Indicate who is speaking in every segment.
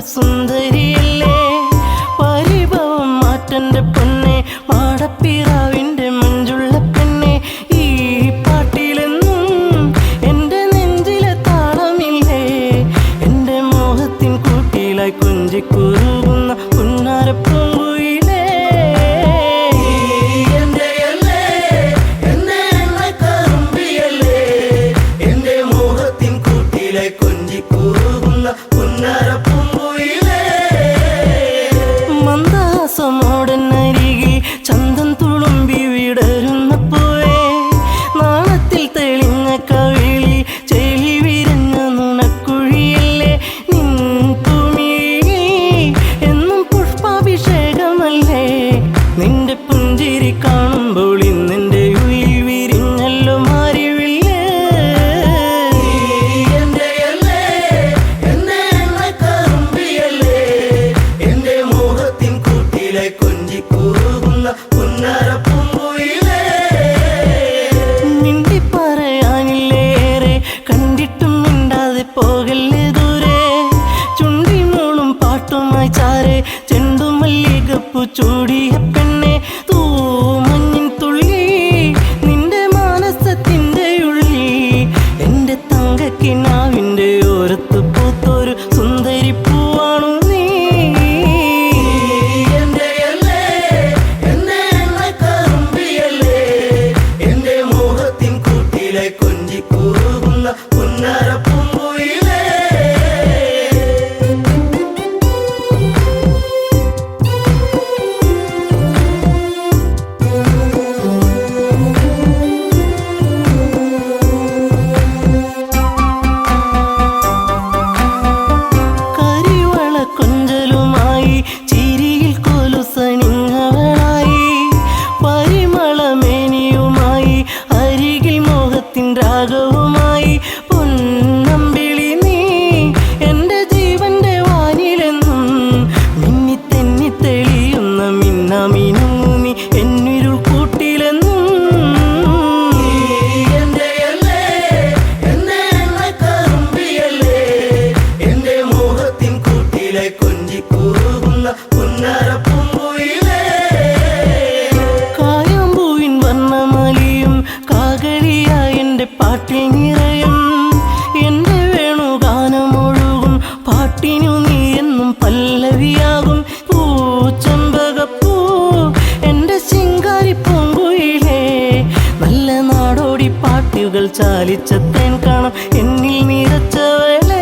Speaker 1: സുന്ദരിയല്ലേ പരിഭവം മാറ്റന്റെ പൊന്നെ മാടപ്പിറാവിന്റെ മഞ്ചുള്ള പെണ്ണെ ഈ പാട്ടിലെന്നും എന്റെ നെഞ്ചിലെ താളമില്ലേ എന്റെ മോഹത്തിൻ കൂട്ടിലായി കൊഞ്ചിക്കുറുകുന്ന പുന്നാരപ്പൂങ്കുയിലേ മന്ദാസമോടനരികിൽ ചന്തം തുളുമ്പി വിടരുന്ന പൂവേ നാളത്തിൽ തെളിഞ്ഞ കവിളിൽ ചെളി വിരിഞ്ഞ നുണക്കുഴിയല്ലേ നിൻ തുമിഴിയിൽ എന്നും പുഷ്പാഭിഷേകമല്ലേ നിന്റെ പുഞ്ചിരി കാണുമ്പോൾ ഇന്നെന്റെ ഉയിൽ വിരിഞ്ഞല്ലോ മാറിവില്ലേ മിണ്ടി പറയാനില്ലേറെ കണ്ടിട്ടും മിണ്ടാതെ പോകല്ലേ ദൂരെ ചുണ്ടി മൂളും പാട്ടുമായി ചാരെ ചെണ്ടുമല്ലികപ്പൂ ചൂടിയ പെണ്ണെ തൂമഞ്ഞിൻ തുള്ളി നിന്റെ മാനസത്തിന്റെ ഉള്ളി എന്റെ തങ്കക്കിനാവിന്റെ ഓരത്ത് പൂത്തൊരു സുന്ദരി പൂവാണു നീ കരിവള കൊഞ്ചലുമായി ചിരിയിൽ കൊലുസണിഞ്ഞവളായി പരിമളമേനിയുമായി അരികിൽ മോഹത്തിൻ രാഗവുമായി പൊന്നമ്പിളി നീ എന്റെ ജീവന്റെ വാനിലെന്നും മിന്നി തെന്നി തെളിയുന്ന മിന്നാമിനുങ്ങി എന്നിരുൾ കൂട്ടിലെന്നും കായാമ്പൂവിൻ വർണ്ണമലിയും കാകളിയായി എന്റെ പാട്ടിൽ നിറയും എന്റെ വേണുഗാനമൊഴുകും പാട്ടിനു നീ എന്നും പല്ലവിയാകും പൂച്ചമ്പകപ്പൂ എന്റെ ശിങ്കാരി പൂങ്കുയിലേ നല്ല നാടോടി പാട്ടുകൾ ചാലിച്ച തേൻ കാണാം എന്നിൽ നിറച്ചവളേ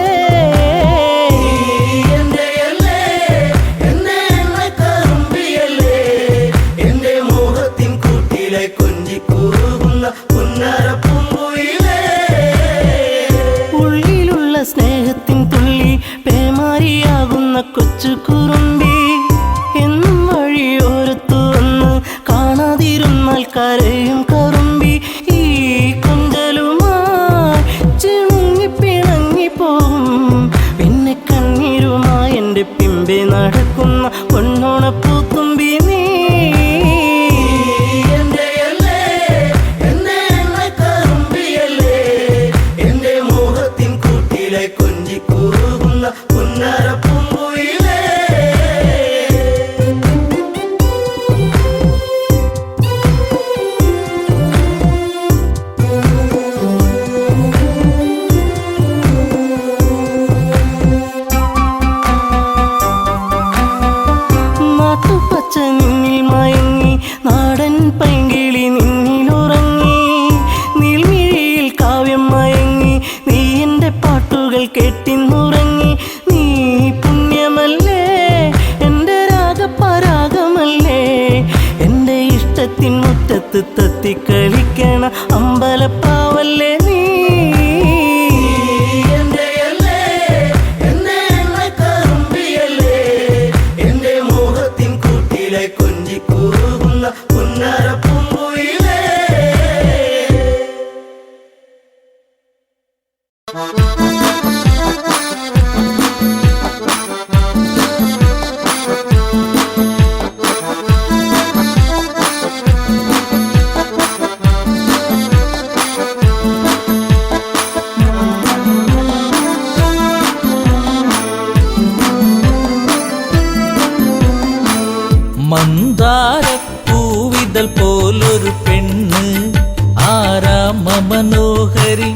Speaker 1: ഉള്ളിലുള്ള സ്നേഹത്തിൻ തുള്ളി പേമാരിയാകുന്ന കൊച്ചു കുറുമ്പി എന്നും വഴിയോരത്തു വന്ന് കാണാതിരുന്നാൽ കരയും കറുമ്പി ഈ കൊഞ്ചലുമായി ചിണുങ്ങി പിണങ്ങിപ്പോകും പിന്നെ കണ്ണീരുമായി എന്റെ പിമ്പെ നടക്കുന്ന പൊന്നോണപ്പൂത്തുമ്പി നീ നാട്ടുപച്ച നിന്നിൽ മയങ്ങി നാടൻ പൈങ്കിളി നിന്നിലുറങ്ങി നീൽമിഴിയിൽ കാവ്യം മയങ്ങി നീ എന്റെ പാട്ടുകൾ കെട്ടിന്നുറങ്ങി നീ പുണ്യമല്ലേ എന്റെ രാഗപരാഗമല്ലേ എന്റെ ഇഷ്ടത്തിൻ മുറ്റത്ത് തത്തിക്കളിക്കണ അമ്പലപ്പാവല്ലേ നീ
Speaker 2: മന്ദാരപ്പൂവിതൽ പോലൊരു പെണ്ണ് ആരാമ മനോഹരി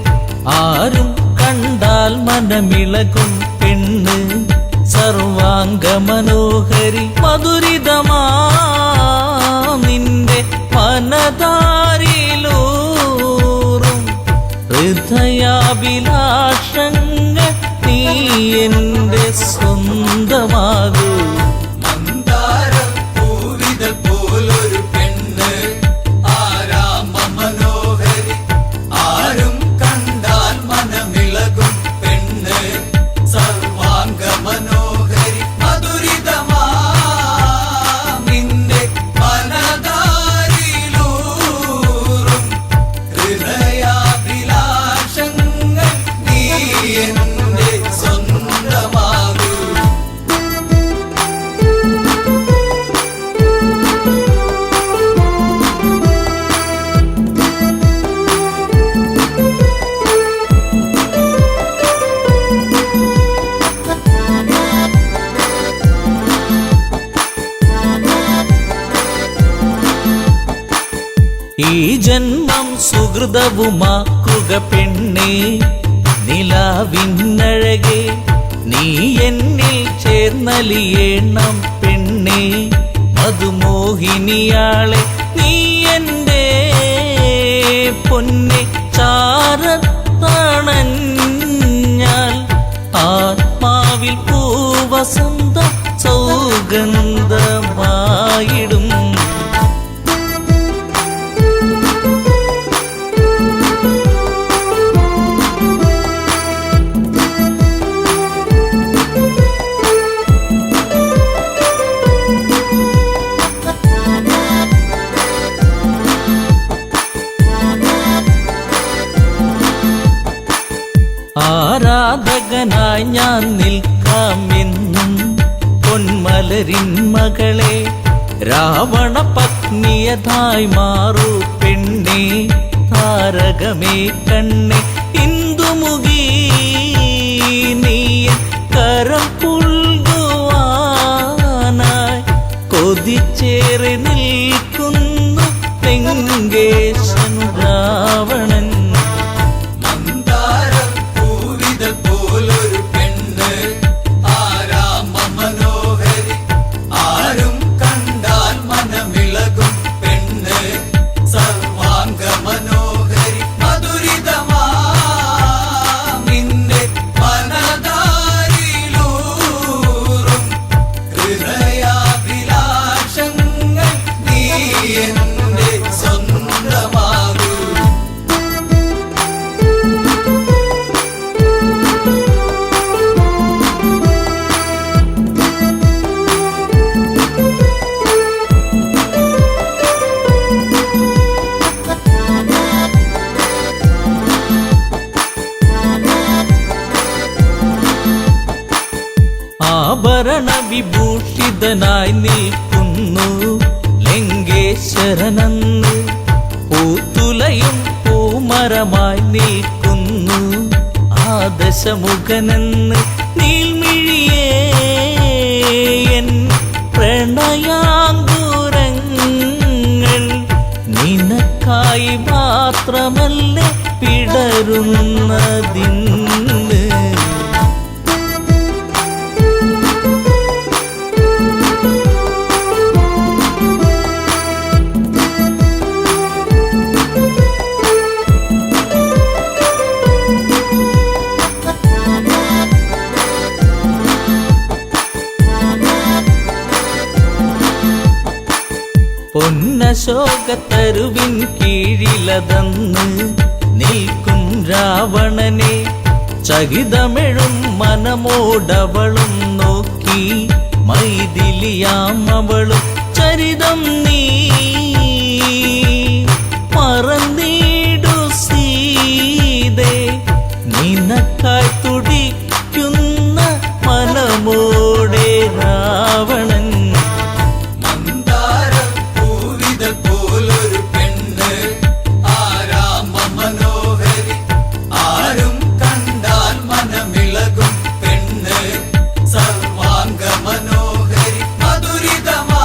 Speaker 2: ആരും കണ്ടാൽ മനമിളകും പെണ്ണ് സർവാംഗ മനോഹരി മധുരിതമാ നിന്റെ മനതാരിലൂറും ഹൃദയാഭിലാഷങ്ങൾ നീ എന്റെ സ്വന്തമാകൂ ഈ ജന്മം സുഹൃതവുമാക്കുക പെണ്ണേ നിലാവിന്നഴകെ നീ എന്നിൽ ചേർന്നലിയേണം പെണ്ണേ മധുമോഹിനിയാളെ നീ എൻ്റെ പൊന്നെ ചാരത്തണഞ്ഞാൽ ആത്മാവിൽ പൂവസന്ത സൗഗന്ധമായിടും ആരാധകനായി ഞാൻ നിൽക്കാമെന്നും പൊന്മലരിൻ മകളെ രാവണ പത്നിയതായി മാറൂ പെണ്ണേ താരകമേ കണ്ണേ ഇന്ദുമുഖി നീ കരം പുൽകുവാനായി കൊതിച്ചേറി നിൽക്കുന്നു ലങ്കേശൻ രാവണൻ ആഭരണ വിഭൂഷിതനായി നിൽക്കുന്നു ലങ്കേശ്വരനന്ന് പൂത്തുലയും പൂമരമായി നിൽക്കുന്നു ആദശമുഖനെന്ന് നീൽമിഴിയേ എൻ പ്രണയാങ്കുരങ്ങൾ നിനക്കായി മാത്രമല്ലേ പിടരുന്നതിന്ന് പൊന്നശോകത്തരുവിൻ കീഴിലതന്ന് നിൽക്കും രാവണനെ ചകിതമെഴും മനമോടവളും നോക്കി മൈഥിലിയാം അവളും ചരിതം നീ മറന്നീടു സീതേ നിനക്കായി തുടിക്കുന്ന മനമോടെ രാവണൻ
Speaker 3: സർവാംഗ മനോഹരി മധുരിതമാ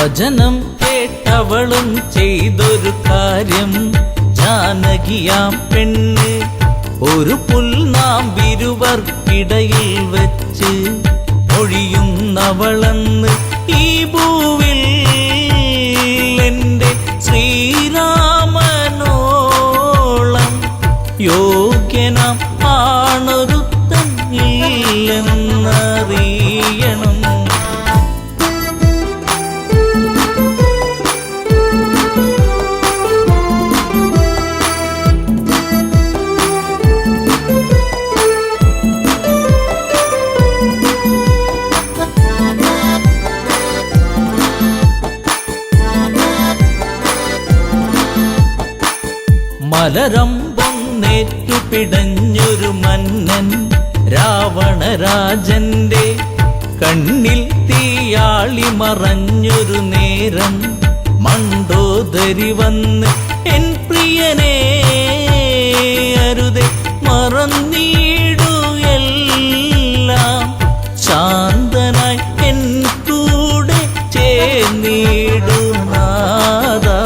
Speaker 2: വചനം കേട്ടവളും ചെയ്തൊരു കാര്യം, ജാനകിയാം പെണ്ണ് ഒരു പുൽനാമ്പിരുവർക്കിടയിൽ വെച്ച് ഒഴിയുന്നവളെന്ന് ഈ ഭൂവിൽ എൻ്റെ ശ്രീരാമനോളം യോഗ്യനാം ആണൊരുത്തൻ ഇല്ലെന്നറിയണം. മലരമ്പൊന്നേറ്റു പിടഞ്ഞൊരു മന്നൻ രാവണരാജന്റെ കണ്ണിൽ തീയാളി മറഞ്ഞൊരു നേരം, മണ്ടോദരി വന്ന് എൻ പ്രിയനെ അരുതെ മറന്നീടു എല്ലാം, ശാന്തനായി എൻ കൂടെ ചേർന്നിടു നാദാ.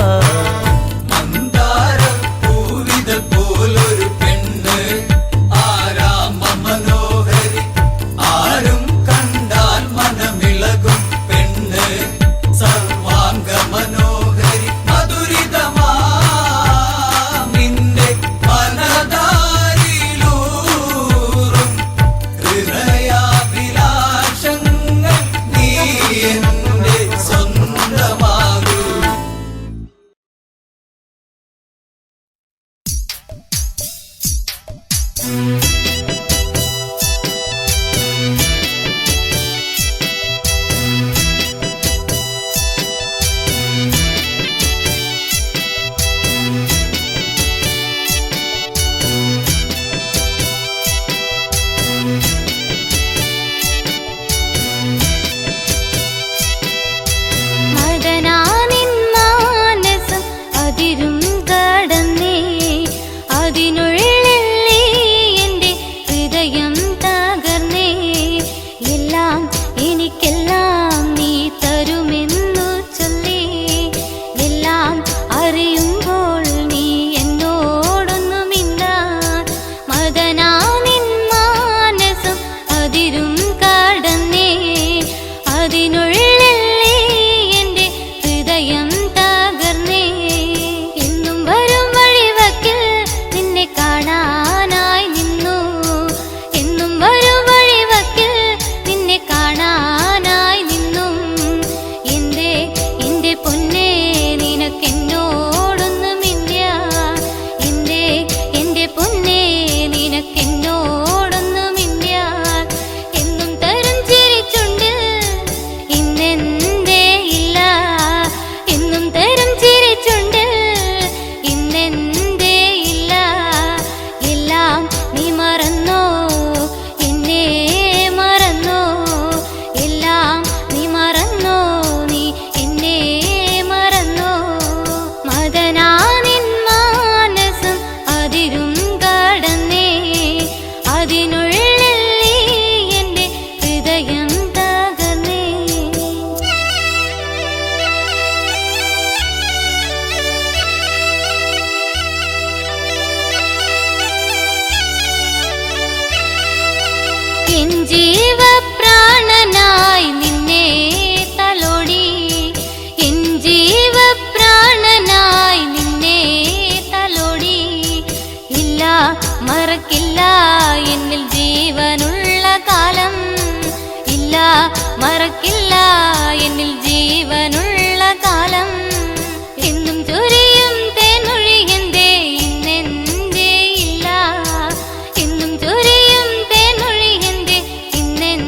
Speaker 3: മറക്കില്ല എന്നിൽ ജീവനുള്ള കാലം, ഇല്ല മറക്കില്ല എന്നിൽ ജീവനുള്ള കാലം. എന്നും ചൊരിയും തേനൊഴി എന്തേ ഇന്നെന്തേ ഇല്ല, എന്നും ചൊരിയും തേനൊഴി എന്തേ ഇന്നെന്തേ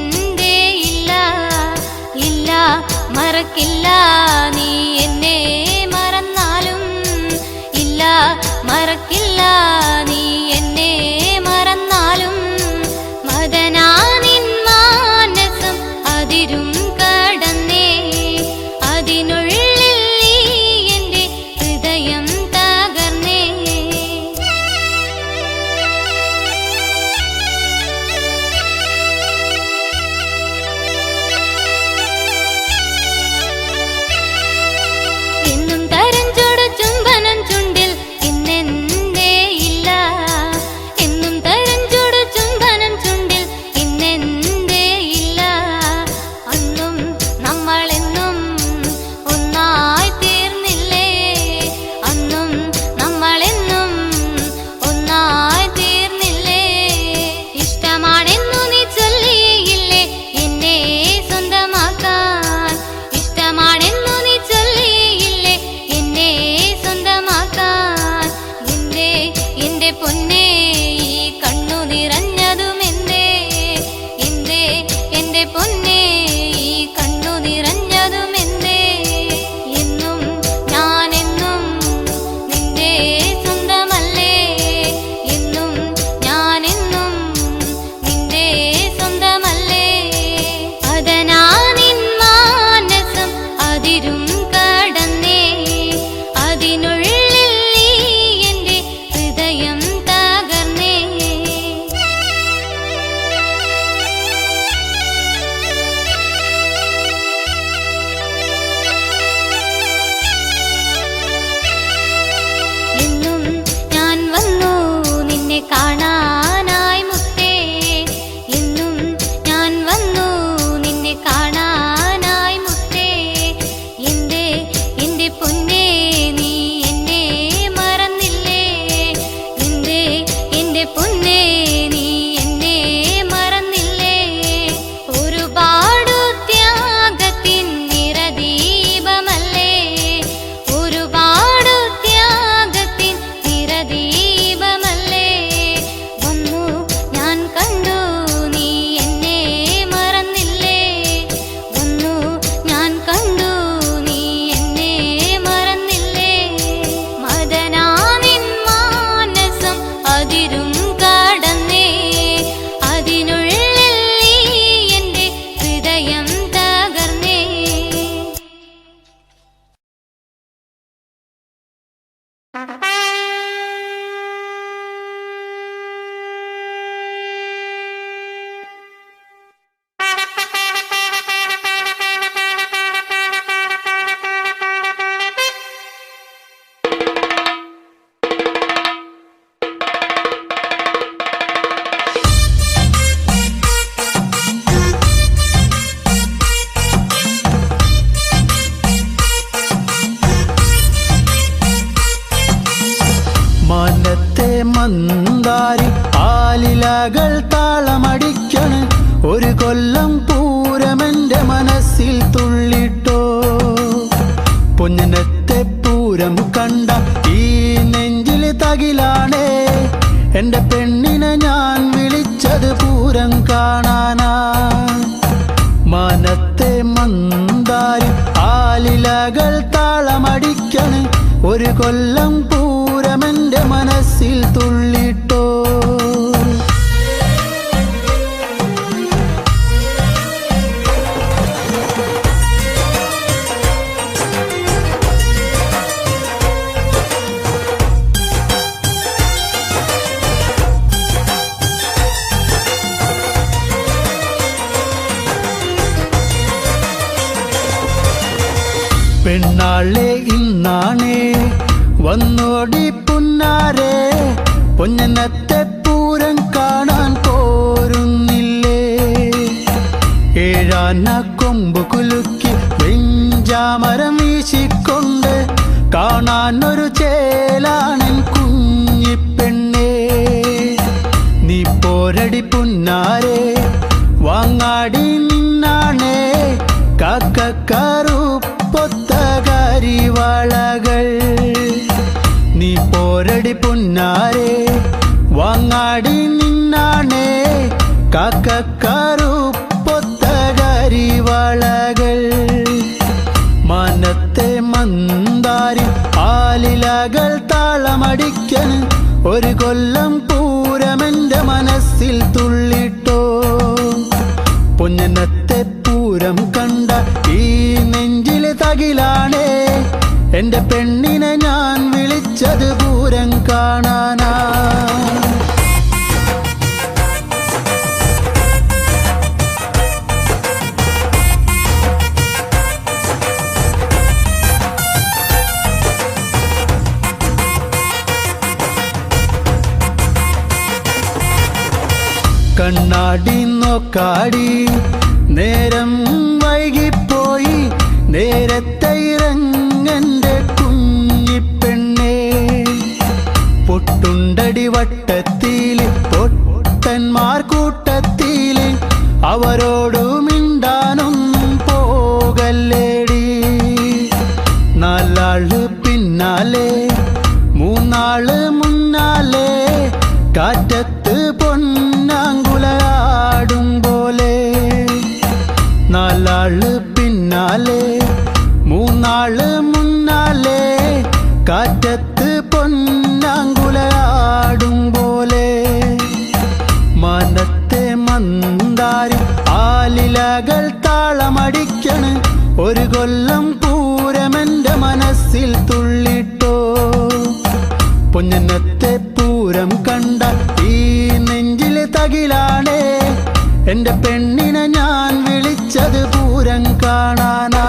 Speaker 4: ആലിലകൾ താളമടിക്കണ് ഒരു കൊല്ലം പൂരമെന്റെ മനസ്സിൽ തുള്ളിട്ടോ പൊന്നിനത്തെ പൂരം കണ്ട ഈ നെഞ്ചിൽ തകിലാണേ എന്റെ പെണ്ണിനെ ഞാൻ വിളിച്ചത് പൂരം കാണാനാ മാനത്തെ മന്ദാരി ആലിലകൾ താളമടിക്കണ് ഒരു കൊല്ലം പൂരമെന്റെ മനസ്സിൽ തുള്ളിട്ടോ പെണ്ണാളെ ഇന്നാണേ വന്നോടി പുന്നാരെ പൊന്നനത്തെ പൂരം കാണാൻ പോരുന്നില്ലേ ഏഴാന കൊമ്പ് കുലുക്കി വെഞ്ചാമരം വീശിക്കൊണ്ട് കാണാൻ ഒരു ചേലാണൻ കുഞ്ഞിപ്പെണ്ണേ നീ പോരടി പുന്നാരെ വാങ്ങാടി നിന്നാണേ കാക്കക്കാറുപ്പൊത്തകരിവളകൾ നീ പോരടി പുന്നാരെ വാങ്ങാടി നിന്നാണേ കാക്കക്കാറുപ്പൊത്തകരിവളകൾ മനത്തെ മന്ദാരി ആലിലകൾ താളമടിക്കന് ഒരു കൊല്ലം പൂരമെന്റെ മനസ്സിൽ തുള്ളിട്ടോ പൊന്നനത്തെ പൂരം കണ്ട ഈ നെഞ്ചിലെ തകിലാണേ എന്റെ പെണ്ണിനെ ഞാൻ വിളിച്ചത് പൂരം കാണാനാ കണ്ണാടി നോക്കാടി നേരം വൈകിപ്പോയി നേരത്തെ ഇറങ്ങന്റെ കുഞ്ഞിപ്പെണ്ണേ പൊട്ടുണ്ടടി വട്ടത്തില് പൊട്ടന്മാർ കൂട്ടത്തില് അവരോടു മിണ്ടാനൊന്നും പോകല്ലേടി നാലാള് പിന്നാലെ മൂന്നാള് മുന്നാലെ കാറ്റത്ത് പൊന്നാങ്കുലയാടും പോലെ നാലാള് പിന്നാലെ മൂന്നാള് മുന്നാലെ കാറ്റത്ത് പൊന്നാങ്കുലയാടും പോലെ മനത്തെ മന്ദാരി ആലിലകൾ താളമടിക്കണ് ഒരു കൊല്ലം പൂരമെന്റെ മനസ്സിൽ തുള്ളിട്ടോ പൊന്നനത്തെ പൂരം കണ്ട ഈ നെഞ്ചിലെ തകിലാണേ എന്റെ പെണ്ണിനെ ഞാൻ വിളിച്ചത് പൂരം കാണാനാ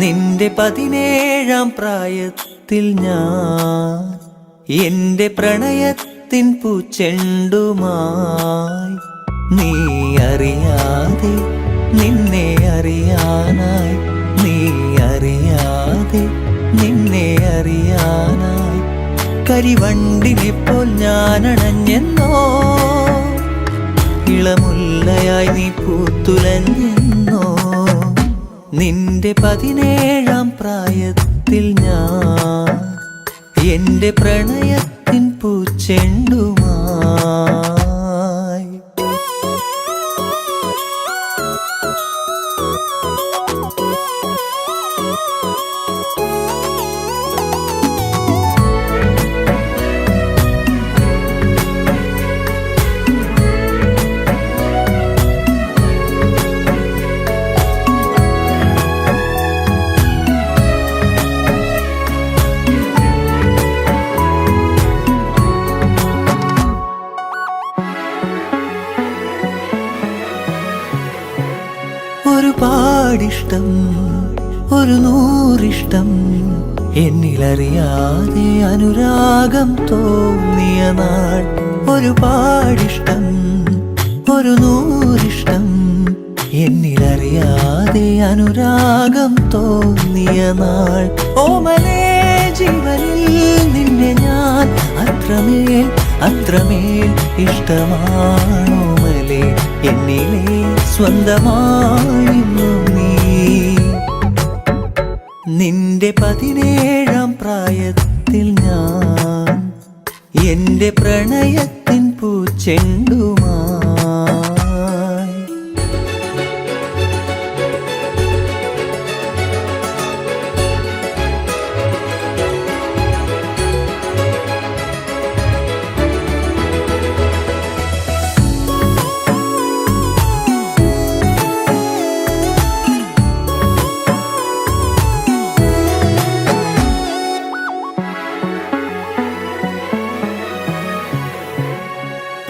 Speaker 2: നിന്റെ 17-ാം പ്രായത്തിൽ ഞാൻ എന്റെ പ്രണയത്തിൻ പൂച്ചെണ്ടുമായി നീ അറിയാതെ നിന്നെ അറിയാനായി നീ അറിയാതെ നിന്നെ അറിയാനായി കരിവണ്ടിനെ പോൽ ഞാനണഞ്ഞെന്നോ ഇളമുല്ലയായി നീ പൂത്തുലഞ്ഞെന്നോ നിന്റെ 17-ാം പ്രായത്തിൽ ഞാൻ എന്റെ പ്രണയത്തിൻ പൂച്ചെണ്ടുമായി ഒരു നൂറിഷ്ടം എന്നിലറിയാതെ അനുരാഗം തോന്നിയ നാൾ ഒരുപാടിഷ്ടം ഒരു നൂറിഷ്ടം എന്നിലറിയാതെ അനുരാഗം തോന്നിയ നാൾ ഓമലേ ജീവനിൽ നിന്നെ ഞാൻ അത്രമേൽ അത്രമേൽ ഇഷ്ടമാണോമലേ എന്നിലെ സ്വന്തമായിരുന്നു നീ നിന്റെ 17-ാം പ്രായത്തിൽ ഞാൻ എന്റെ പ്രണയത്തിൻ പൂച്ചെണ്ടുമായി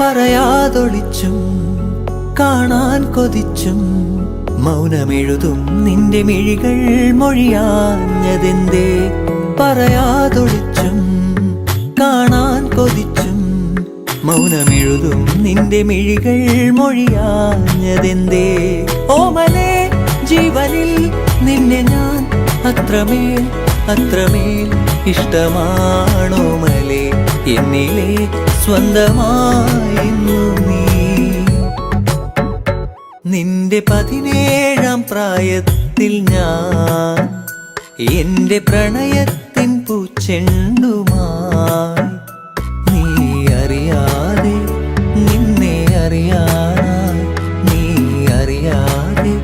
Speaker 2: പറയാതൊളിച്ചും കാണാൻ കൊതിച്ചും മൗനമെഴുതും നിന്റെ മിഴികൾ മൊഴിയാഞ്ഞതെന്തേ പറയാതൊളിച്ചും കാണാൻ കൊതിച്ചും മൗനമെഴുതും നിന്റെ മിഴികൾ മൊഴിയാഞ്ഞതെന്തേ ഓമലേ ജീവനിൽ നിന്നെ ഞാൻ അത്രമേൽ അത്രമേൽ ഇഷ്ടമാണോമലേ എന്നിലെ സ്വന്തമായിരുന്നു നീ നിന്റെ 17-ാം പ്രായത്തിൽ ഞാൻ എന്റെ പ്രണയത്തിൻ പൂച്ചെണ്ടുമായി നീ അറിയാതെ നിന്നെ അറിയാനായി നീ അറിയാതെ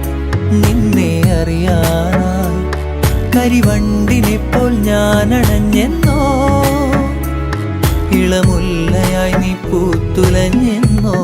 Speaker 2: നിന്നെ അറിയാനായി കരിവണ്ടിനെപ്പോൾ ഞാൻ അണഞ്ഞെന്നോ ഇളമുല്ലയായി നീ പൂത്തുലഞ്ഞെന്നോ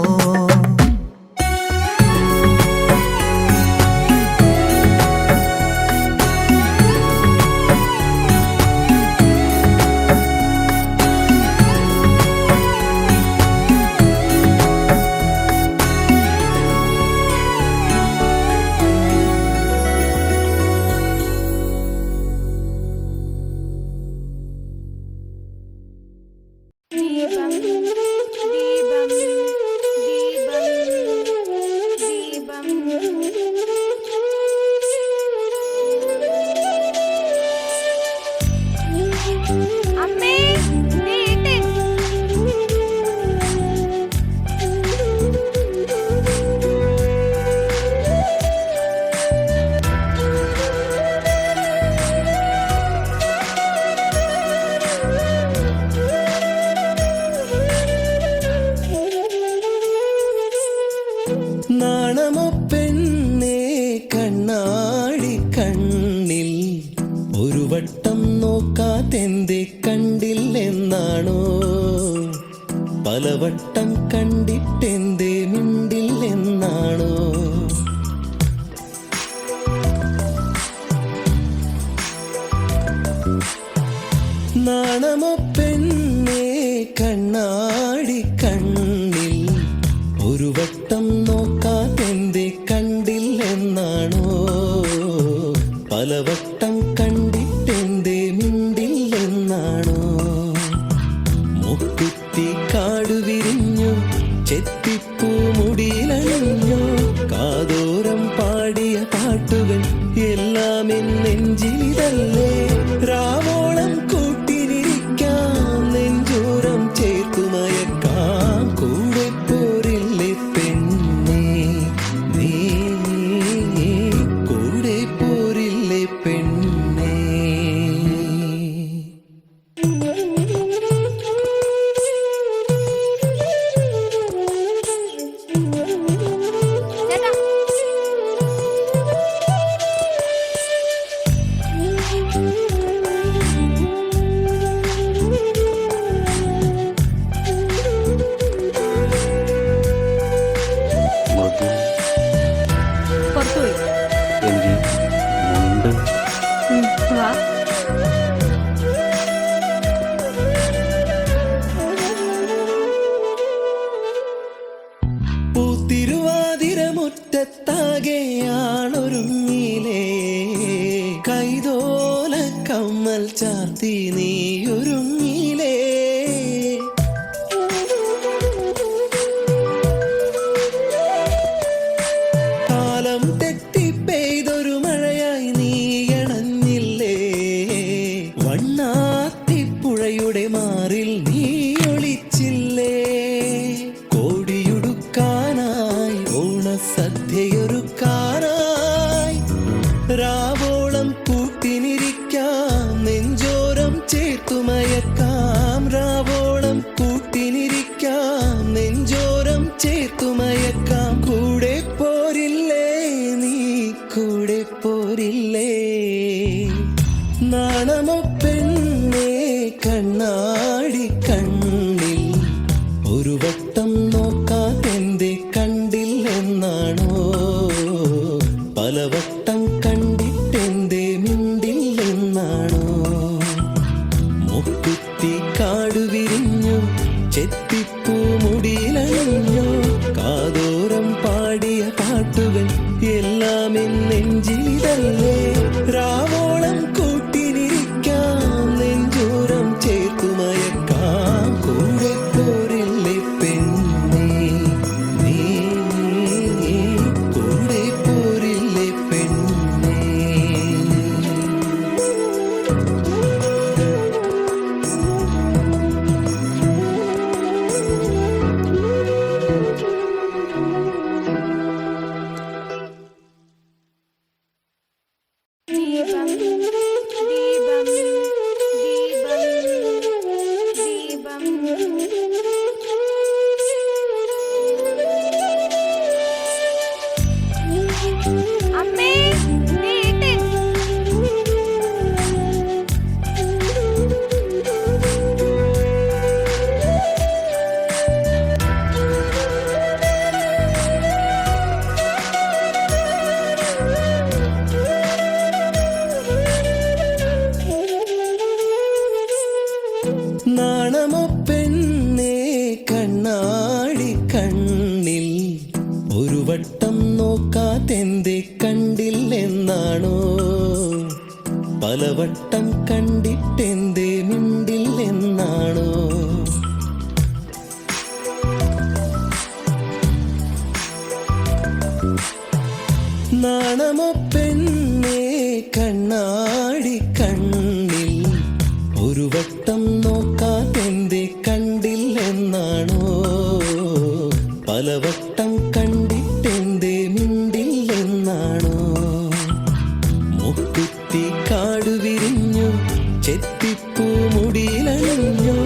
Speaker 1: നാണമോ പെണ്ണേ കണ്ണാടി കണ്ണിൽ ഒരു വട്ടം നോക്കാതെന്തേ കണ്ടില്ലെന്നാണോ പലവട്ടം കണ്ടിട്ടെന്തേ മിണ്ടില്ലെന്നാണോ നാണമോ പെണ്ണേ കണ്ണാടി കണ്ണിൽ ഒരു വട്ടം നോക്കാതെന്തേ കണ്ടില്ലെന്നാണോ പലവട്ടം കണ്ടിട്ടെന്തേ മിണ്ടില്ലെന്നാണോ മുക്കുത്തി കാടു വിരിഞ്ഞു ചെത്തിപ്പൂ മുടിയിലണിഞ്ഞു കാതോരം പാടിയ പാട്ടുകൾ എല്ലാം എന്നെഞ്ചിലിതല്ലേ രാവോളം കൂട്ടിനിരിക്കാം നെഞ്ചോരം ചേർത്തുമയക്കാം കൂടെ പോരില്ലേ പെണ്ണേ നീ കൂടെ പോരില്ലേ പെണ്ണേ പൂത്തിരുവാതിര മുറ്റത്താകെയാണൊരുങ്ങിലേ കൈതോ കമ്മൽ ചാർത്തി നീയൊരുങ്ങിയിലേ കാലം തെറ്റി പെയ്തൊരു മഴയായി നീയണഞ്ഞില്ലേ വണ്ണാത്തിപ്പുഴയുടെ മാറിൽ നീ ഒളിച്ചില്ലേ കോടിയുടുക്കാനായി ഓണസദ്യയൊരുക്കാനായി രാവോളം കൂട്ടിനിരിക്കാം നെഞ്ചോരം ചേർത്തുമയക്കാം രാവോളം കൂട്ടിനിരിക്കാം നെഞ്ചോരം ചേർത്തുമയക്കാം കൂടെ പോരില്ലേ നീ കൂടെ പോരില്ലേ നാണമോ പെണ്ണേ കണ്ണാടി കണ്ണിൽ ഒരു വട്ടം നോക്കാതെന്റെ കണ്ടില്ലെന്നാണോ പലവട്ടം കണ്ടിട്ടെന്തേ മിണ്ടില്ലെന്നാണോ മുക്കുത്തി കാടു വിരിഞ്ഞു ചെത്തിപ്പൂ മുടിയിലണിഞ്ഞു കാതോരം പാടിയ പാട്ടുകൾ എല്ലാം നെഞ്ചിലിതല്ലേ രാവോളം കൂട്ടിനിരിക്കാം നെഞ്ചോരം ചേർത്തുമയക്കാം കൂടെ പോരില്ലേ പെണ്ണേ നീ കൂടെ പോരില്ലേ പെണ്ണേ
Speaker 3: ദീപം ദീപം ദീപം ദീപം അമ്മേ നീട്ട്
Speaker 1: നാണമോ പെണ്ണേ കണ്ണാടി കണ്ണിൽ ഒരു വട്ടം നോക്കാതെന്തേ കണ്ടില്ലെന്നാണോ പലവട്ടം കണ്ടിട്ടെന്തേ മിണ്ടില്ലെന്നാണോ നാണമോ പെണ്ണേ കണ്ണാടി കണ്ണിൽ ഒരു വട്ടം നോക്കാതെന്തേ കണ്ടില്ലെന്നാണോ പലവട്ടം കണ്ടിട്ടെന്തേ മിണ്ടില്ലെന്നാണോ മുക്കുത്തി കാടു വിരിഞ്ഞു ചെത്തിപ്പൂ മുടിയിലണിഞ്ഞു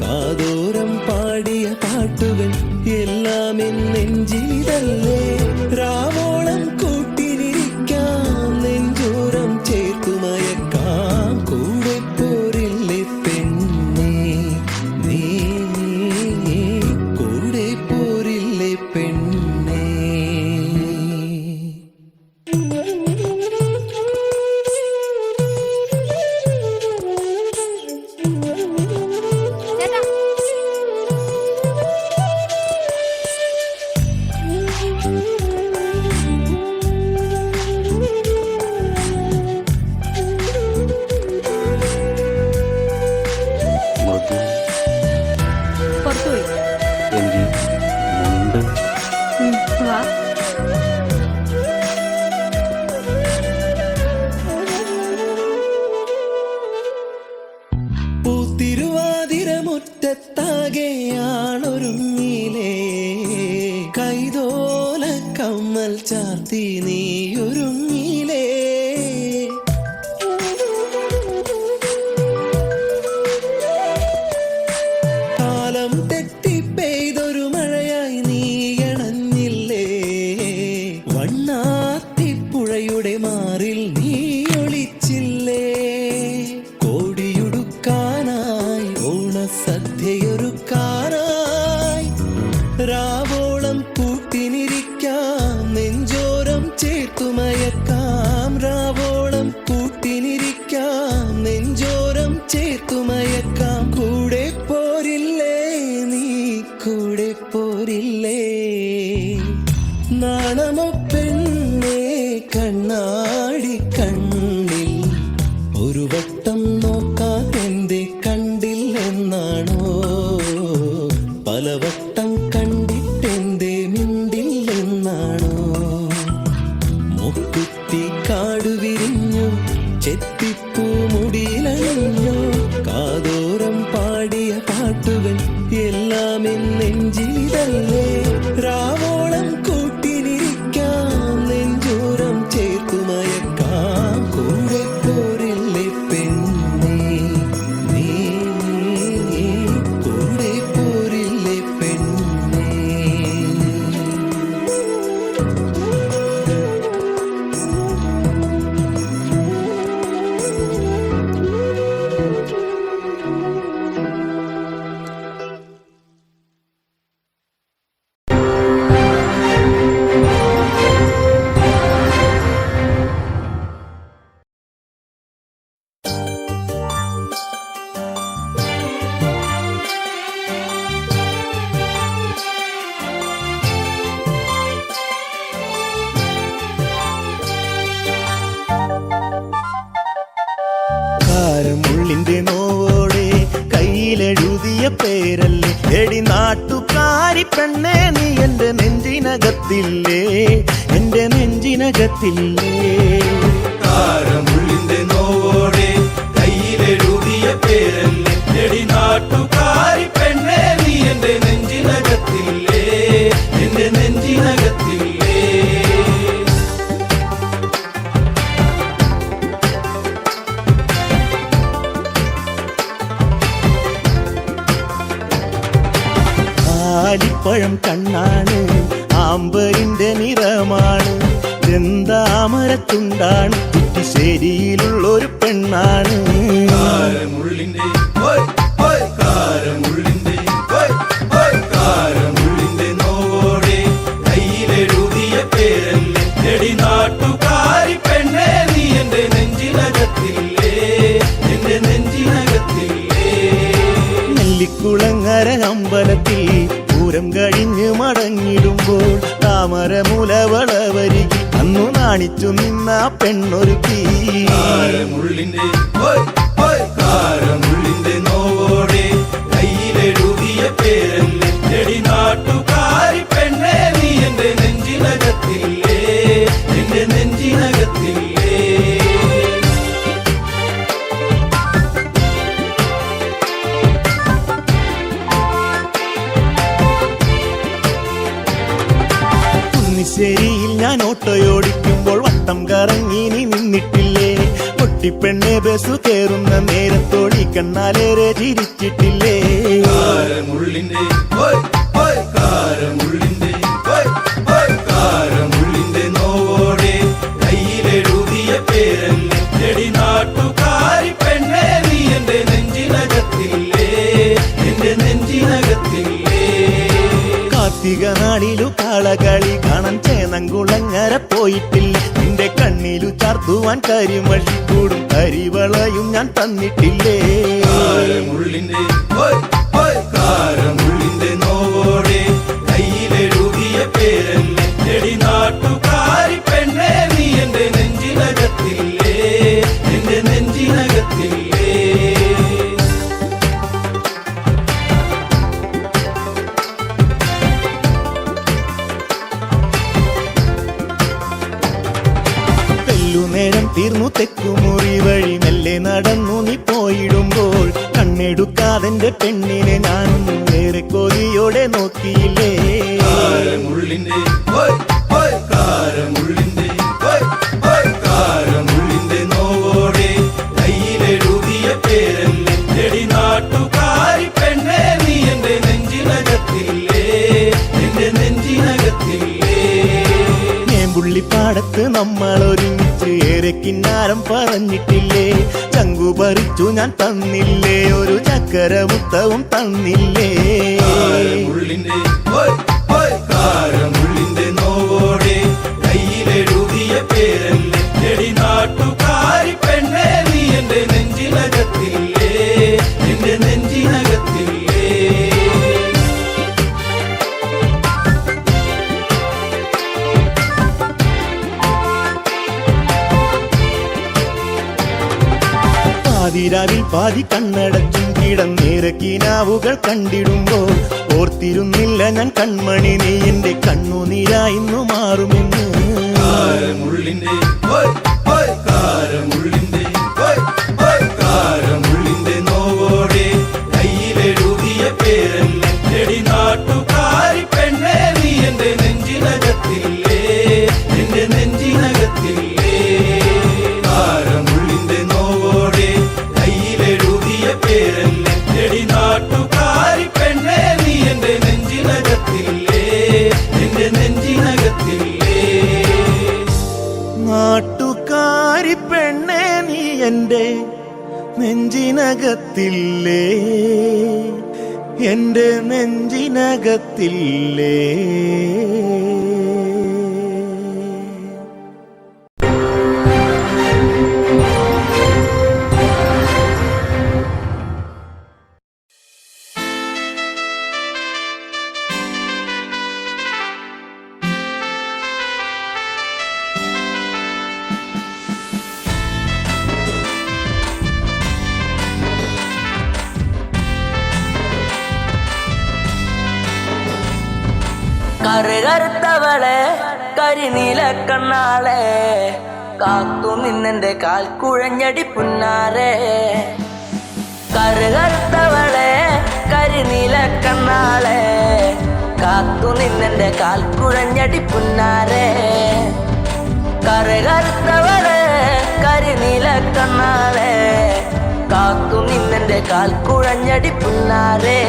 Speaker 1: കാതോരം പാടിയ പാട്ടുകൾ എല്ലാം നെഞ്ചിലിതല്ലേ രാവോളം കൂട്ടിനിരിക്കാം നെഞ്ചോരം ചേർത്തുമയക്കാം കൂടെ പോരില്ലേ പെണ്ണേ നീ കൂടെ പോരില്ലേ പെണ്ണേ
Speaker 3: ചേട്ടാ
Speaker 5: മധു
Speaker 3: പുറത്തുപോയി
Speaker 5: എങ്കിൽ മുണ്ട്
Speaker 3: വാ
Speaker 1: പൂത്തിരുവാതിര മുറ്റത്താകെയാണൊരുങ്ങിലേ കൈതോല കമ്മൽ ചാർത്തി നീയൊരുങ്ങിലേ കാലം തെറ്റി പെയ്തൊരു മഴയായി നീയണഞ്ഞില്ലേ വണ്ണാത്തിപ്പുഴയുടെ മാറിൽ നീ ഒളിച്ചില്ലേ കോടിയുടുക്കാനായി ഓണസദ്യയൊരുക്കാനായി രാവോളം കൂട്ടിനിരിക്കാം നെഞ്ചോരം ചേർത്തുമയക്കാം രാവോളം കൂട്ടിനിരിക്കാം നെഞ്ചോരം ചേർത്തുമയക്കാം കൂടെ പോരില്ലേ നീ കൂടെ പോരില്ലേ നാണമോ പെണ്ണേ കണ്ണാടി കണ്ണിൽ ഒരു വട്ടം പൂമുടിയിലണിഞ്ഞോ കാതോരം പാടിയ പാട്ടുകൾ എല്ലാം എൻ നെഞ്ചിലിതല്ലേ രാവോളം കൂട്ടിനിരിക്കാം നെഞ്ചോരം ചേർത്തുമയക്കാം കൂടെ പോരില്ലേ പെണ്ണേ നീ കൂടെ പോരില്ലേ പെണ്ണേ കാരമുള്ളിന്റെ നോവോടെ കയ്യിലെഴുതിയ പേരല്ലേ എടി നാട്ടുകാരി പെണ്ണേ നീ എന്റെ നെഞ്ചിനകത്തില്ലേ എന്റെ നെഞ്ചിനകത്തില്ലേ
Speaker 2: കാരമുള്ളിന്റെ നോവോടെ കയ്യിലെഴുതിയ പേരല്ലേ എടി നാട്ടുകാരി പെണ്ണേ നീ എന്റെ നെഞ്ചിനകത്തില്ലേ എന്റെ നെഞ്ചിനകത്തില്ലേ
Speaker 1: ആലിപ്പഴം കണ്ണാണ് ആമ്പരിന്റെ നിറമാണ് ചെന്താമരത്തുണ്ടാണ് ചുറ്റിശ്ശേരിയിലുള്ളൊരു പെണ്ണാണ്
Speaker 2: കാരമുള്ളിന്റെ കാരമുള്ളിന്റെ കാരമുള്ളിന്റെ നോവോടെ കയ്യിലെഴുതിയ പേരല്ലേ എടി നാട്ടുകാരി പെണ്ണേ നീ എന്റെ നെഞ്ചിനകത്തില്ലേ എന്റെ നെഞ്ചിനകത്തില്ലേ
Speaker 1: നെല്ലിക്കുളങ്ങര അമ്പലത്തിൽ പൂരം കഴിഞ്ഞ് മടങ്ങിടുമ്പോൾ താമരമുലവളവരികിൽ അന്നു നാണിച്ചു നിന്ന പെണ്ണൊരുക്കി
Speaker 2: കാരമുള്ളിന്റെ കാരമുള്ളിന്റെ നോവോടെ കയ്യിലെഴുതിയ പേരല്ലേ എടി നാട്ടുകാരി പെണ്ണേ നീ എന്റെ നെഞ്ചിനകത്തില്ലേ എന്റെ നെഞ്ചിനകത്തില്ലേ
Speaker 1: കുന്നിശ്ശേരിയിൽ ഞാൻ ഓട്ടോയോടിക്കുമ്പോൾ വട്ടം കറങ്ങി നീ നിന്നിട്ടില്ലേ പൊട്ടിപ്പെണ്ണെ ബസ് കയറുന്ന നേരത്തോടി കണ്ണാലേറെ ചിരിച്ചിട്ടില്ലേ
Speaker 2: കാരമുള്ളിന്റെ കാരമുള്ളിന്റെ കാരമുള്ളിന്റെ നോവോടെ കയ്യിലെഴുതിയ പേരല്ലേ എടി നാട്ടുകാരി പെണ്ണേ നീ എന്റെ നെഞ്ചിനകത്തില്ലേ എന്റെ നെഞ്ചിനകത്തില്ലേ
Speaker 1: കാർത്തിക നാളിലു കാളകളി കാണാൻ ചേനങ്കുളങ്ങര പോയിട്ടില്ല നിന്റെ കണ്ണിലു ചാർത്തുവാൻ കരിമഴിക്കൂടും കരിവളയും ഞാൻ തന്നിട്ടില്ലേ
Speaker 2: കാരമുള്ളിന്റെ കാരമുള്ളിന്റെ നോവോടെ കയ്യിലെഴുതിയ പേരല്ലേ എടി നാട്ടുകാരി പെണ്ണേ നീ എന്റെ നെഞ്ചിനകത്തില്ലേ എന്റെ നെഞ്ചിനകത്തില്ലേ
Speaker 1: നേരം തീർന്നു തെക്കുമുറി വഴി മെല്ലെ നടന്നു നീ പോയിടുമ്പോൾ കണ്ണെടുക്കാതെന്റെ പെണ്ണിനെ ഞാനൊന്നും വേറെ കൊതിയോടെ നോക്കിയില്ലേ
Speaker 2: കാരമുള്ളിന്റെ കാരമുള്ളിന്റെ കാരമുള്ളിന്റെ നോവോടെ കയ്യിലെഴുതിയ പേരല്ലേ എടി നാട്ടുകാരി പെണ്ണേ നീ എന്റെ നെഞ്ചിനകത്തില്ലേ എന്റെ നെഞ്ചിനകത്തില്ലേ
Speaker 1: പുള്ളിപ്പാടത്ത് നമ്മൾ ഒരുമിച്ച് ഏറെ കിന്നാരം പറഞ്ഞിട്ടില്ലേ ചങ്കു പറിച്ചു ഞാൻ തന്നില്ലേ ഒരു ചക്കര മുത്തവും തന്നില്ലേ
Speaker 2: കാരമുള്ളിന്റെ കാരമുള്ളിന്റെ നോവോടെ കയ്യിലെഴുതിയ പേരല്ലേ എടി നാട്ടുകാരി പെണ്ണേ നീ എന്റെ നെഞ്ചിനകത്തില്ലേ എന്റെ നെഞ്ചിനകത്തില്ലേ
Speaker 1: പാതിരാവിൽ പാതി കണ്ണടച്ചും കിടന്നേറെ കിനാവുകൾ കണ്ടിടുമ്പോൾ ഓർത്തിരുന്നില്ല ഞാൻ കൺമണി നീ എന്റെ കണ്ണുനീരായിന്നു മാറുമെന്ന്
Speaker 2: കാരമുള്ളിന്റെ കാരമുള്ളിന്റെ
Speaker 1: നെഞ്ചിനകത്തില്ലേ എൻ്റെ നെഞ്ചിനകത്തില്ലേ.
Speaker 6: കറുകറുത്തവളെ കരിനീല കണ്ണാളെ കാത്തു നിന്നെന്റെ കാൽ കുഴഞ്ഞടി പുന്നാരെ. കറുകറുത്തവളെ കരിനീല കണ്ണാളെ കാത്തു നിന്നെന്റെ കാൽ കുഴഞ്ഞടി പുന്നാരെ. കറുകറുത്തവളെ കരിനീല കണ്ണാളെ കാത്തു നിന്നെന്റെ കാൽ കുഴഞ്ഞടി പുന്നാരെ.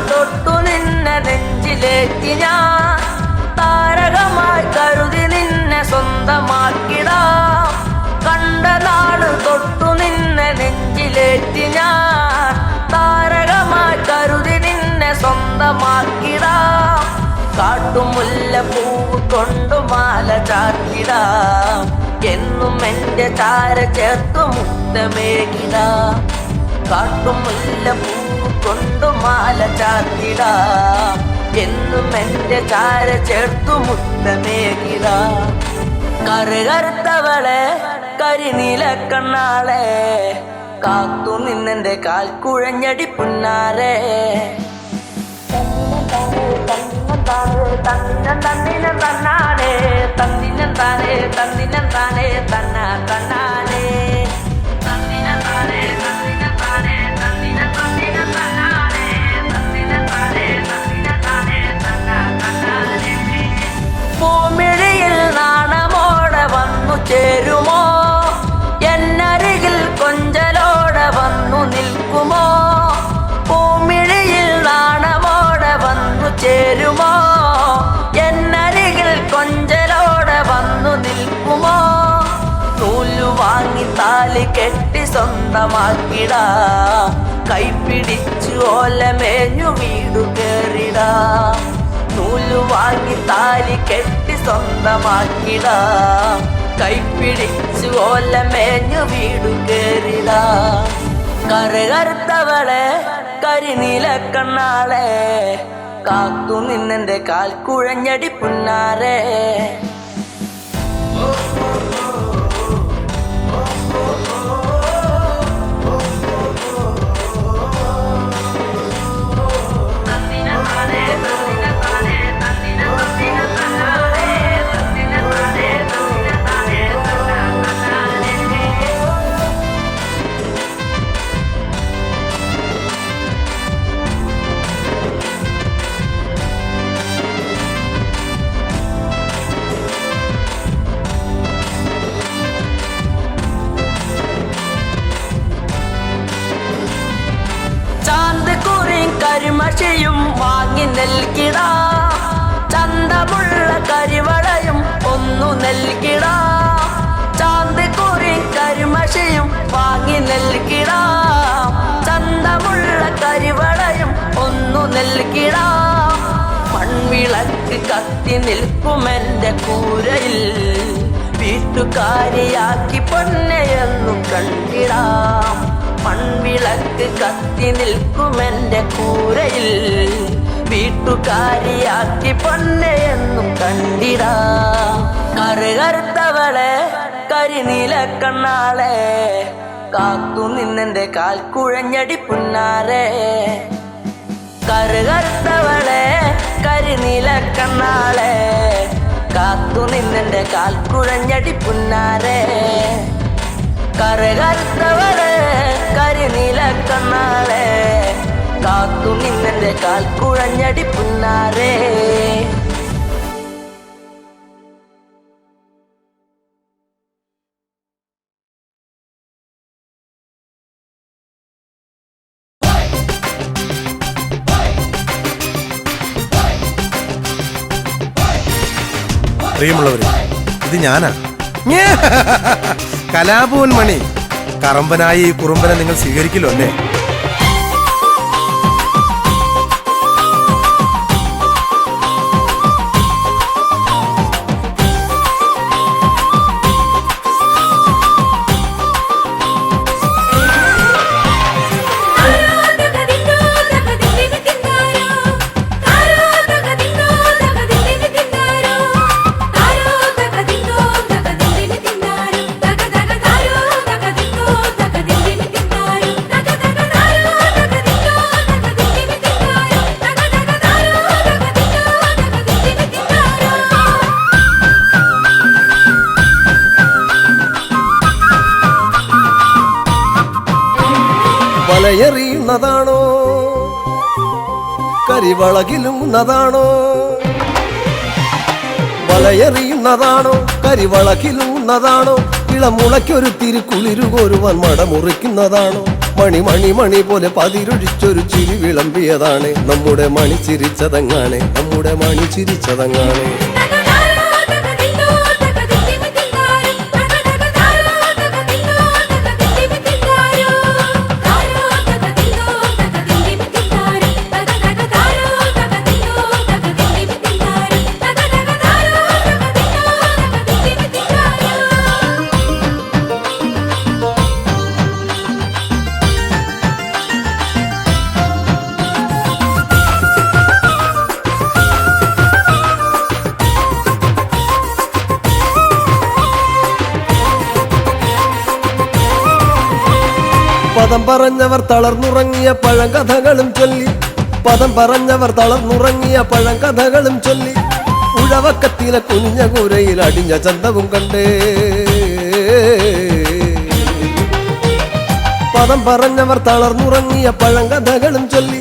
Speaker 6: തൊട്ടു നിന്നെ നെഞ്ചിലേറ്റി ഞാൻ താരകമായി കരുതി നിന്നെ സ്വന്തമാക്കിടാം. കണ്ട നാട് തൊട്ടു നിന്നെ നെഞ്ചിലേറ്റി ഞാൻ താരകമായി കരുതി നിന്നെ സ്വന്തമാക്കിടാം. കാട്ടുമുല്ല പൂവ് കൊണ്ടു മാല ചാർത്തിടാം. എന്നും എന്റെ ചാര ചേർത്തു മുത്തമേകിടാം. കാട്ടുമുല്ല പൂവ് കൊണ്ടു മാല ചാർത്തിടാം. എന്നും എന്റെ ചാര ചേർത്തു മുത്തമേകിടാം. കറുകറുത്തവളെ കരിനീല കണ്ണാളെ കാത്തു നിന്നെന്റെ കാൽ കുഴഞ്ഞടി പുന്നാരെ. തന്നിനം തന്നാനേ തന്നിനം താനേ തന്നിനം താനേ തന്ന തന്നാനേ തന്നിനം താനേ തന്നിനം താനേ തന്നിനം തന്നിനം തന്നാനേ തന്നിനം താനേ തന്നിനം താനേ തന്ന തന്നാനേ. പൂമിഴിയിൽ നാണമോടെ വന്നു ചേരുമോ? എന്നരികിൽ കൊഞ്ചലോടെ വന്നു നിൽക്കുമോ? പൂമിഴിയിൽ നാണമോടെ വന്നു ചേരുമോ? എന്നരികിൽ കൊഞ്ചലോടെ വന്നു നിൽക്കുമോ? നൂലു വാങ്ങി താലി കെട്ടി സ്വന്തമാക്കിടാ. കൈപിടിച്ചു ഓലമേഞ്ഞു വീടു കേറിടാ. നൂലു വാങ്ങി താലി കെട്ടി സ്വന്തമാക്കിടാ. കൈപിടിച്ചു ഓലമേഞ്ഞു വീടു കേറിടാ. കറുകറുത്തവളെ കരിനീല കണ്ണാളെ കാത്തു നിന്നെന്റെ കാൽ കുഴഞ്ഞടി പുന്നാരെ. കരിമഷിയും വാങ്ങി നൽകിടാ. ചന്തമുള്ള കരിവളയും ഒന്നു നൽകിടാ. ചാന്തിക്കുറി കരിമഷിയും വാങ്ങി നൽകിടാ. ചന്തമുള്ള കരിവളയും ഒന്നു നൽകിടാ. മൺവിളക്ക് കത്തി നിൽക്കുമെന്റെ കൂരയിൽ വീട്ടുകാരിയാക്കി പൊന്നെയെന്നു കണ്ടിടാം. മൺവിളക്ക് കത്തി നിൽക്കുമെന്റെ കൂരയിൽ വീട്ടുകാരിയാക്കി പൊന്നെയെന്നു കണ്ടിടാം. കറുകറുത്തവളെ കരിനീല കണ്ണാളെ കാത്തു നിന്നെന്റെ കാൽ കുഴഞ്ഞടി പുന്നാരെ. കറുകറുത്തവളെ കരിനീല കണ്ണാളെ കാത്തു നിന്നെന്റെ കാൽ കുഴഞ്ഞടി പുന്നാരെ. കറുകറുത്തവളെ കരിനീല കണ്ണാളെ കാത്തു നിന്നെന്റെ കാൽ കുഴഞ്ഞടി പുന്നാരെ.
Speaker 7: പ്രിയമുള്ളവര്, ഇത് ഞാനാ കലാഭവൻ മണി. കറമ്പനായി ഈ കുറുമ്പനെ നിങ്ങൾ സ്വീകരിക്കില്ലോ അല്ലേ?
Speaker 8: വലയെറിയുന്നതാണോ കരിവളകിലുന്നതാണോ? വലയെറിയുന്നതാണോ കരിവളകിലുന്നതാണോ? ഇളമുളയ്ക്കൊരു തിരുക്കുളിരുകോരുവാൻ മടമുറിക്കുന്നതാണോ? മണി മണി മണി പോലെ പതിരൊഴിച്ചൊരു ചിരി വിളമ്പിയതാണ്. നമ്മുടെ മണി ചിരിച്ചതങ്ങാണ്, നമ്മുടെ മണി ചിരിച്ചതങ്ങാണ്. പദം പറഞ്ഞവർ തളർന്നുറങ്ങിയ പഴങ്കഥകളും ചൊല്ലി, പദം പറഞ്ഞവർ തളർന്നുറങ്ങിയ പഴങ്കഥകളും ചൊല്ലി, ഉഴവക്കത്തിലെ കുനിഞ്ഞ കൂരയിൽ അടിഞ്ഞ ചന്തവും കണ്ടേ. പദം പറഞ്ഞവർ തളർന്നുറങ്ങിയ പഴങ്കഥകളും ചൊല്ലി,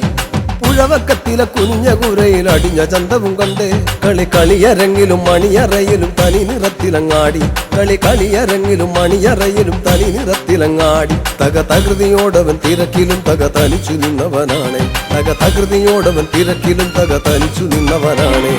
Speaker 8: ഉഴവക്കത്തിലെ കുനിഞ്ഞ കൂരയിൽ അടിഞ്ഞ ചന്തവും കണ്ടേ. കളി കളിയരങ്ങിലും മണിയറയിലും തനി നിറത്തിലങ്ങാടി, കളി കളിയരങ്ങിലും മണിയറയിലും തനി നിറത്തിലങ്ങാടി. തകൃതിയോടവൻ തിരക്കിലും തനിച്ചു നിന്നവനാണ്, തകൃതിയോടവൻ തിരക്കിലും തനിച്ചു നിന്നവനാണ്.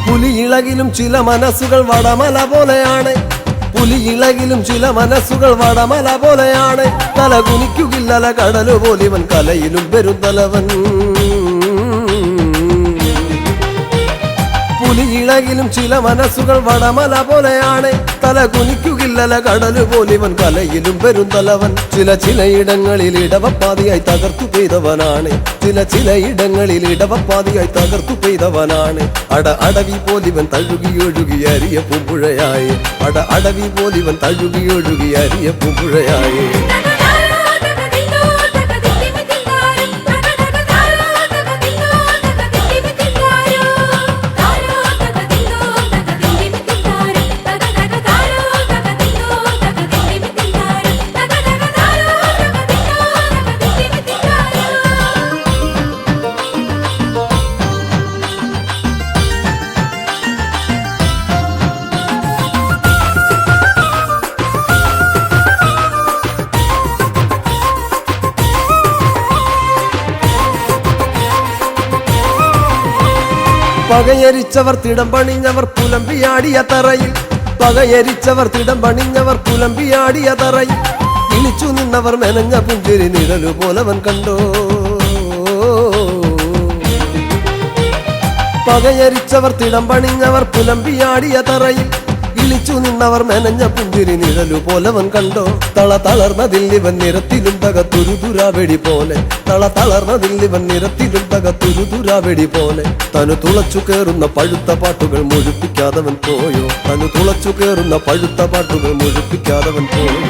Speaker 8: പുലിയിളകിലും ചില മനസ്സുകൾ വടമല പോലെയാണ്, പുലിയിളകിലും ചില മനസ്സുകൾ വടമല പോലെയാണ്. തല കുനിക്കുകില്ലല കടലു പോലിവൻ കലയിലും പെരുന്തലവൻ. പുലിയിളകിലും ചില മനസ്സുകൾ വടമല പോലെയാണ്, തല കുനിക്കുകില്ലല കടലു പോലിവൻ കലയിലും പെരുന്തലവൻ. ചിലയിടങ്ങളിൽ ഇടവപ്പാതിയായി തകർത്തു പെയ്തവനാണ്, ചിലയിടങ്ങളിൽ ഇടവപ്പാതിയായി തകർത്തു പെയ്തവനാണ്. അടവി പോലിവൻ തഴുകിയൊഴുകി അരിയ പൂമ്പുഴയായി, അടവി പോലിവൻ തഴുകിയൊഴുകി അരിയ പൂമ്പുഴയായി. പകയരിച്ചവർ തിടം പണിഞ്ഞവർ പുലമ്പിയാടിയ തറയിൽ, പകയരിച്ചവർ തിടം പണിഞ്ഞവർ പുലമ്പിയാടിയ തറയിൽ, ഇളിച്ചു നിന്നവർ മെനഞ്ഞ പുഞ്ചിരി നിഴലു പോലവൻ കണ്ടോ. പകയരിച്ചവർ തിടം പണിഞ്ഞവർ പുലമ്പിയാടിയ തറയിൽ, ഇളിച്ചു നിന്നവർ മെനഞ്ഞ പുഞ്ചിരി നിഴലു പോലവൻ കണ്ടോ. തളർന്നതിൽ ഇവൻ നിരത്തിലും തകത്തുരുതുരാവെടി പോലെ, തളർന്നതിൽ ഇവൻ നിരത്തിലും തകത്തുരുതുരാവെടി പോലെ. തനു തുളച്ചു കേറുന്ന പഴുത്ത പാട്ടുകൾ മുഴുപ്പിക്കാതവൻ പോയോ, തനു തുളച്ചു കേറുന്ന പഴുത്ത പാട്ടുകൾ മുഴുപ്പിക്കാതവൻ പോയോ.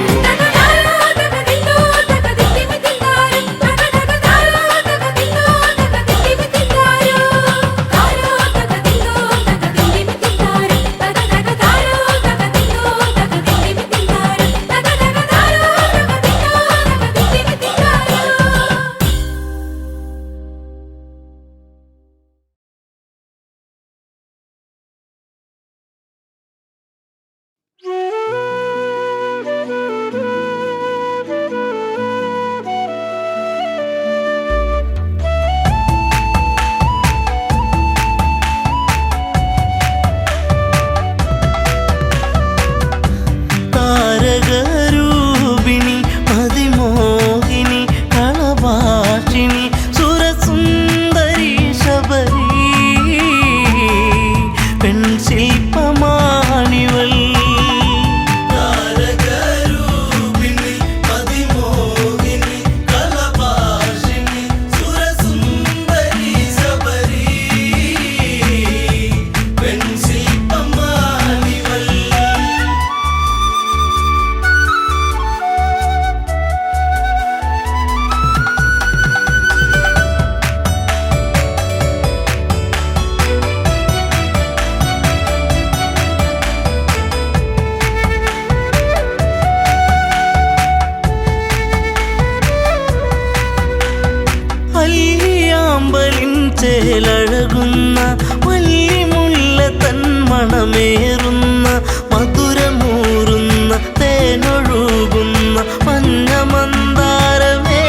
Speaker 6: ചേലഴകുന്ന വല്ലിമുല്ല തൻ മണമേറുന്ന മധുരമൂറുന്ന തേനൊഴുകുന്ന മഞ്ഞ മന്ദാരമേ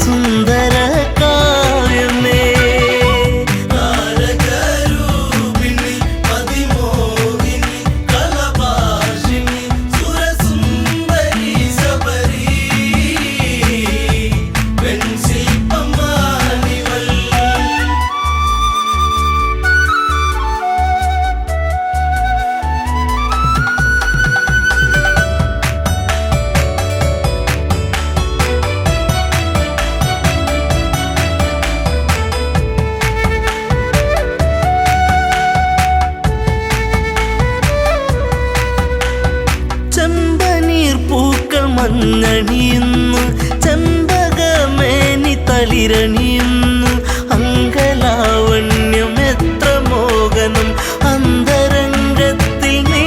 Speaker 6: സുന്ദര കാവ്യമേ
Speaker 2: താരകരൂപിണി അതിമോഹിനി കലഭാഷിണി സുരസുന്ദരി ശബരി വെൺശില്പമാണിവൾ
Speaker 6: ചെമ്പനീർ പൂക്കൾ മഞ്ഞണിയുന്നു ചെമ്പകമേനി തളിരണിയുന്നു അങ്കലാവണ്യം എത്ര മോഹനം അന്തരംഗത്തിൽ നീ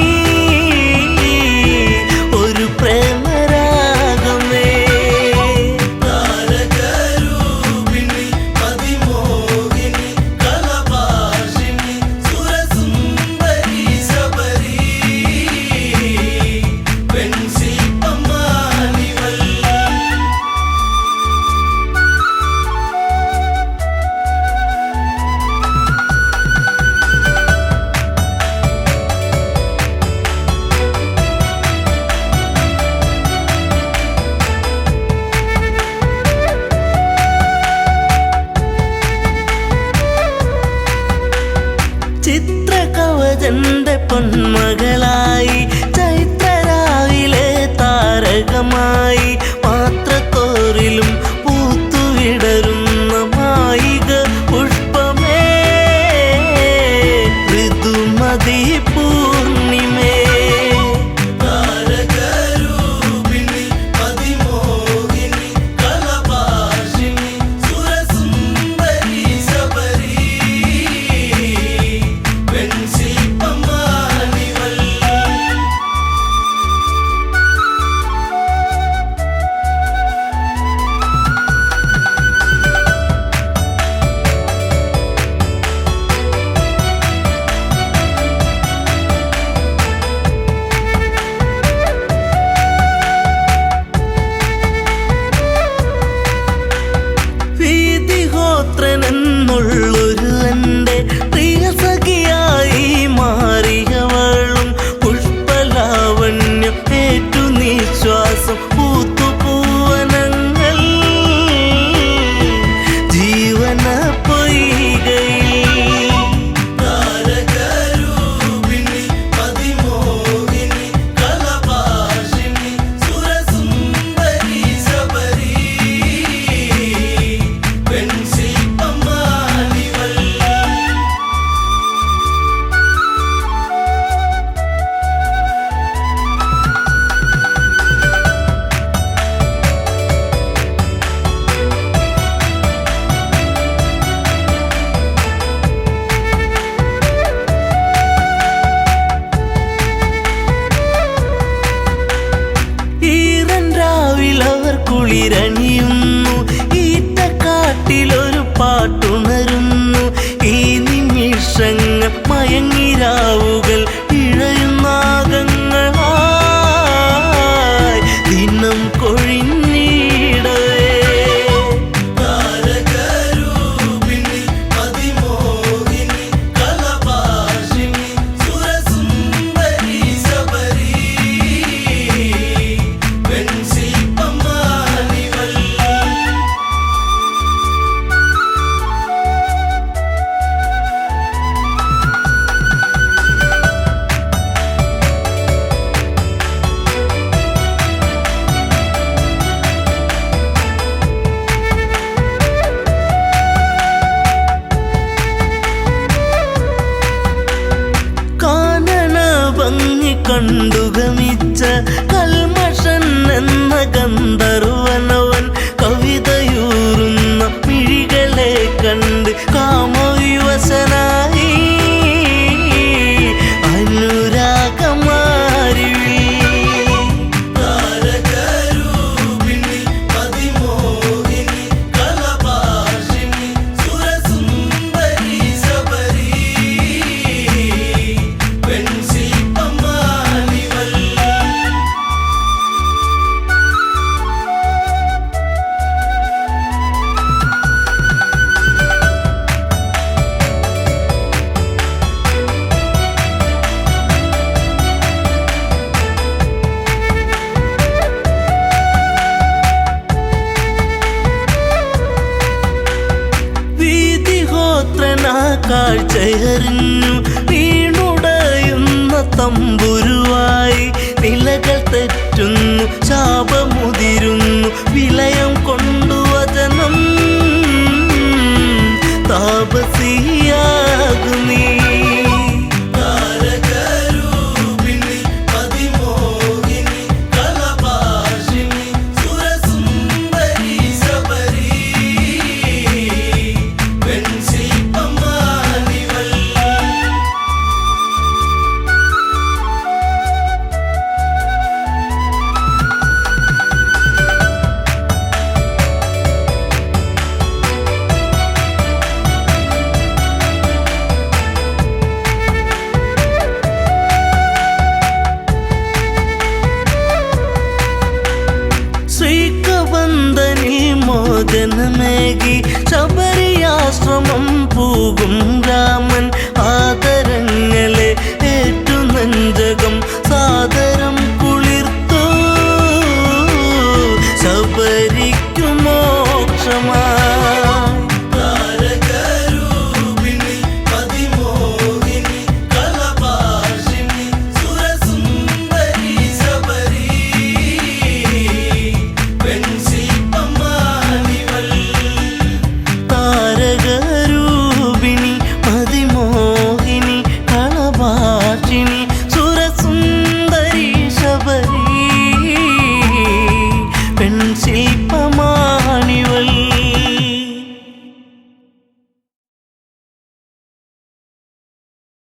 Speaker 6: ഒരു പ്രേമരാഗമേ
Speaker 2: താരകരൂപിണി അതിമോഹിനി കലഭാഷിണി സുരസുന്ദരി ശബരി വെൺശില്പമാണിവൾ
Speaker 6: ചിത്രകവചന്റെ പൊന്മകളായി ചൈത്രരാവിലെ താരകമായി പാത്രത്തോറിലും പൂത്തുവിടരുന്ന മായിക പുഷ്പമേ ഋതുമതി പൂർണിമേ
Speaker 2: താരകരൂപിണി അതിമോഹിനി കലഭാഷിണി സുരസുന്ദരി ശബരി വെൺശില്പമാണിവൾ
Speaker 6: വീതിഹോത്രനെന്നുള്ളൊരു എൻ്റെ പ്രിയ സഖിയായി മാറിയവളും പുഷ്പലാവണ്യം ഏറ്റു നിശ്വാസം പൂത്തുപൂവനങ്ങൾ ജീവന പൊയ്കയിൽ
Speaker 2: താരകരൂപിണി അതിമോഹിനി കലഭാഷിണി സുരസുന്ദരി ശബരി വെൺശില്പമാണിവൾ
Speaker 6: ഈറൻ രാവിലവർ കുളിരണിയുന്നു ഈറ്റക്കാട്ടിലൊരു പാട്ടുണരുന്നു ഈ നിമിഷങ്ങൾ മയങ്ങിരാവുകൾ ഇഴയുന്നാഗങ്ങളായി ദിനം കൊഴിഞ്ഞിടവേ
Speaker 2: താരകരൂപിണി അതിമോഹിനി കലഭാഷിണി സുരസുന്ദരി ശബരി വെൺശില്പമാണിവൾ
Speaker 6: കാനന ഭംഗി കണ്ടുഗമിച്ച കൽമഷൻ എന്ന ഗന്ധർവനവൻ കവിതയൂറുന്ന മിഴികളെ കണ്ട് കാമവിവശനായി അനുരാഗമാരിവി
Speaker 2: താരകരൂപിണി അതിമോഹിനി കലഭാഷിണി
Speaker 6: കാഴ്ചയറിഞ്ഞു വീണുടയുന്ന തമ്പുരുവായി നിലകൾ തെറ്റുന്നു ശാപമുതിരുന്നു വിലയം കൊണ്ടു വചനം താപസിയാകുന്നീ
Speaker 2: താരകരൂപിണി പതിമോഹിനി കളഭാഷിണി സുരസുന്ദരി ശബരി വെൺശില്പമാണിവൾ
Speaker 6: ശ്രീകബന്ധനിൽ മോചനമേകി ശബരിയാശ്രമം പോകും രാമൻ ആദരങ്ങളെ ഏറ്റു നെഞ്ചകം സാദരം കുളിർത്തു ശബരിക്കു മോക്ഷമായി
Speaker 2: താരകരൂപിണി പതിമോഹിനി കളഭാഷിണി സുരസുന്ദരി ശബരി വെൺശില്പമാണിവൾ
Speaker 6: താരകരൂപിണി മതിമോഹിനി കളഭാഷിണി